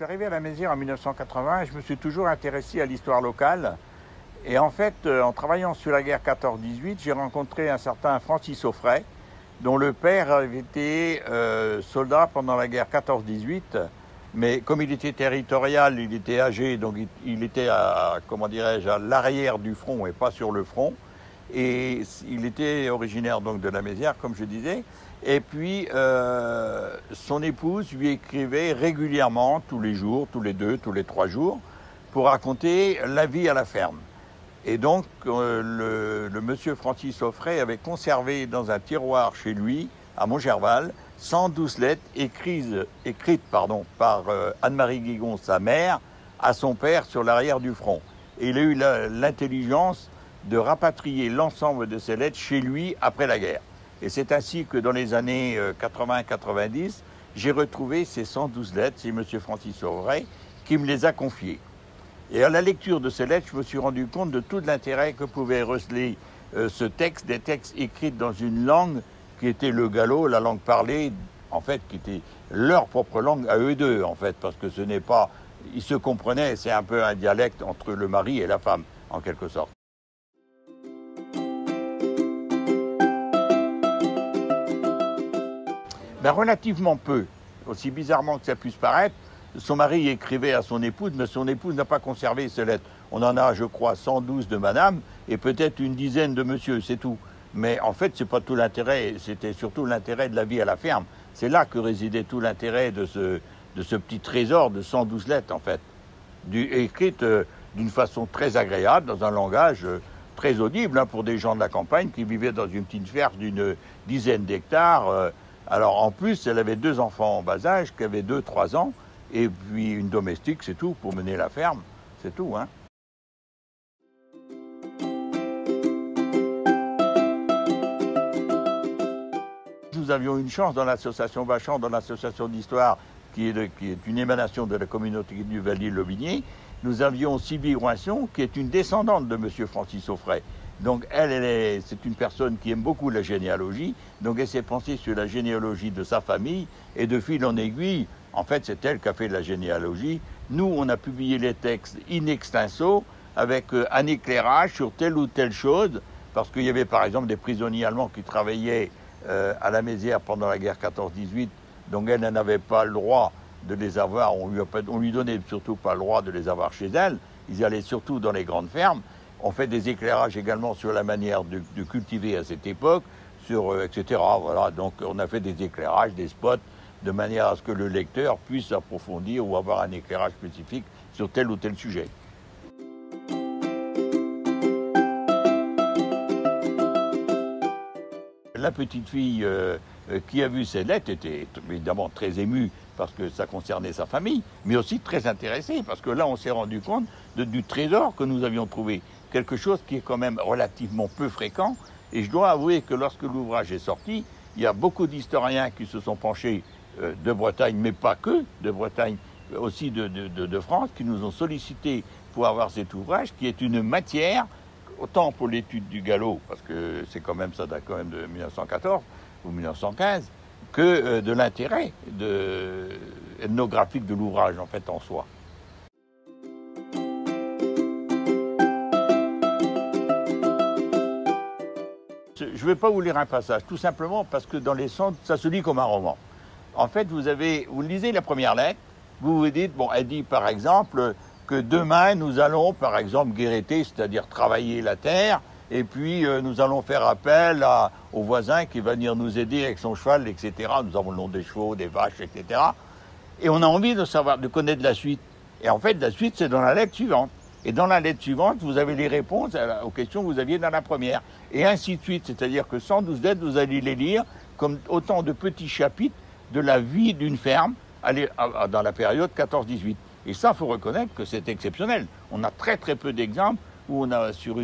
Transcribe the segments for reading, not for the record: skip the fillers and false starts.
suis arrivé à la Mézières en 1980 et je me suis toujours intéressé à l'histoire locale. Et en fait, en travaillant sur la guerre 14-18, j'ai rencontré un certain Francis Auffray, dont le père avait été soldat pendant la guerre 14-18. Mais comme il était territorial, il était âgé, donc il était à, comment dirais-je, à l'arrière du front et pas sur le front. Et il était originaire donc de la Mézières, comme je disais. Et puis, son épouse lui écrivait régulièrement, tous les jours, tous les 2, tous les 3 jours, pour raconter la vie à la ferme. Et donc, le monsieur Francis Auffray avait conservé dans un tiroir chez lui, à Montgerval, 112 lettres écrites par Anne-Marie Guigon, sa mère, à son père sur l'arrière du front. Et il a eu l'intelligence de rapatrier l'ensemble de ces lettres chez lui après la guerre. Et c'est ainsi que dans les années 80-90, j'ai retrouvé ces 112 lettres, c'est M. Francis Auffray qui me les a confiées. Et à la lecture de ces lettres, je me suis rendu compte de tout l'intérêt que pouvait receler ce texte, des textes écrits dans une langue qui était le gallo, la langue parlée, en fait, qui était leur propre langue à eux deux, en fait, parce que ce n'est pas... Ils se comprenaient, c'est un peu un dialecte entre le mari et la femme, en quelque sorte. Ben, relativement peu, aussi bizarrement que ça puisse paraître. Son mari écrivait à son épouse, mais son épouse n'a pas conservé ces lettres. On en a, je crois, 112 de madame et peut-être une dizaine de monsieur, c'est tout. Mais en fait, c'est pas tout l'intérêt, c'était surtout l'intérêt de la vie à la ferme. C'est là que résidait tout l'intérêt de ce petit trésor de 112 lettres, en fait, écrites d'une façon très agréable, dans un langage très audible pour des gens de la campagne qui vivaient dans une petite ferme d'une dizaine d'hectares. Alors en plus, elle avait 2 enfants en bas âge, qui avaient 2-3 ans, et puis une domestique, c'est tout, pour mener la ferme, c'est tout, hein. Nous avions une chance dans l'association Vachon, dans l'association d'histoire, qui est une émanation de la communauté du Valdier-Lobinier. Nous avions Sylvie Roinson, qui est une descendante de M. Francis Auffray. Donc c'est une personne qui aime beaucoup la généalogie, donc elle s'est penchée sur la généalogie de sa famille, et de fil en aiguille, en fait c'est elle qui a fait la généalogie. Nous, on a publié les textes in extenso, avec un éclairage sur telle ou telle chose, parce qu'il y avait par exemple des prisonniers allemands qui travaillaient à la Mézières pendant la guerre 14-18, donc elle n'avait pas le droit de les avoir, on lui donnait surtout pas le droit de les avoir chez elle, ils allaient surtout dans les grandes fermes. On fait des éclairages également sur la manière de cultiver à cette époque, etc. Voilà, donc on a fait des éclairages, des spots, de manière à ce que le lecteur puisse approfondir ou avoir un éclairage spécifique sur tel ou tel sujet. La petite fille qui a vu ces lettres était évidemment très émue parce que ça concernait sa famille, mais aussi très intéressée parce que là on s'est rendu compte du trésor que nous avions trouvé. Quelque chose qui est quand même relativement peu fréquent. Et je dois avouer que lorsque l'ouvrage est sorti, il y a beaucoup d'historiens qui se sont penchés de Bretagne, mais pas que, de Bretagne, aussi de France, qui nous ont sollicité pour avoir cet ouvrage, qui est une matière, autant pour l'étude du gallo, parce que c'est quand même ça date quand même de 1914 ou 1915, que de l'intérêt ethnographique de l'ouvrage, en fait, en soi. Je ne vais pas vous lire un passage, tout simplement parce que dans les sons, ça se lit comme un roman. En fait, vous lisez la première lettre, vous vous dites, bon, elle dit par exemple que demain nous allons, par exemple, guéreter, c'est-à-dire travailler la terre, et puis nous allons faire appel au voisin qui va venir nous aider avec son cheval, etc. Nous avons le nom des chevaux, des vaches, etc. Et on a envie de savoir, de connaître la suite. Et en fait, la suite, c'est dans la lettre suivante. Et dans la lettre suivante, vous avez les réponses aux questions que vous aviez dans la première. Et ainsi de suite. C'est-à-dire que 112 lettres, vous allez les lire comme autant de petits chapitres de la vie d'une ferme dans la période 14-18. Et ça, il faut reconnaître que c'est exceptionnel. On a très très peu d'exemples où on a sur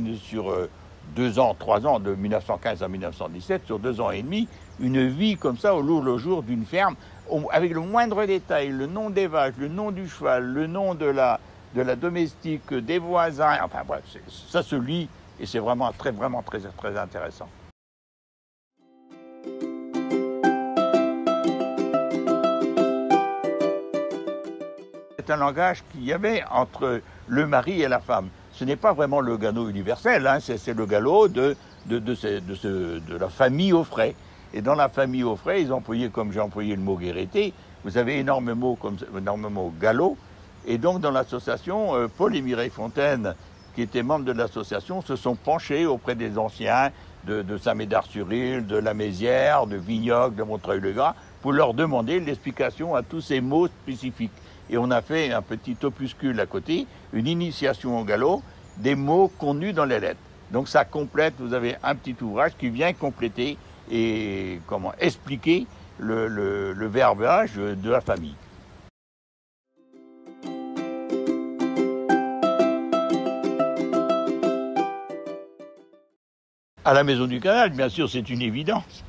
2 ans, 3 ans, de 1915 à 1917, sur 2 ans et demi, une vie comme ça au jour le jour d'une ferme, avec le moindre détail, le nom des vaches, le nom du cheval, le nom de la domestique, des voisins, enfin bref, ça se lit et c'est vraiment très intéressant. c'est un langage qu'il y avait entre le mari et la femme. Ce n'est pas vraiment le gallo universel, hein, c'est le gallo de la famille Auffray. Et dans la famille Auffray, ils employaient, comme j'ai employé le mot guérété, vous avez énormément gallo. Et donc dans l'association, Paul et Mireille Fontaine, qui étaient membres de l'association, se sont penchés auprès des anciens de Saint-Médard-sur-Île, de la Mézières, de Vignoc, de Montreuil-le-Gras, pour leur demander l'explication à tous ces mots spécifiques. Et on a fait un petit opuscule à côté, une initiation au gallo, des mots contenus dans les lettres. Donc ça complète, vous avez un petit ouvrage qui vient compléter et expliquer le verbage de la famille. À la Maison du Canal, bien sûr, c'est une évidence.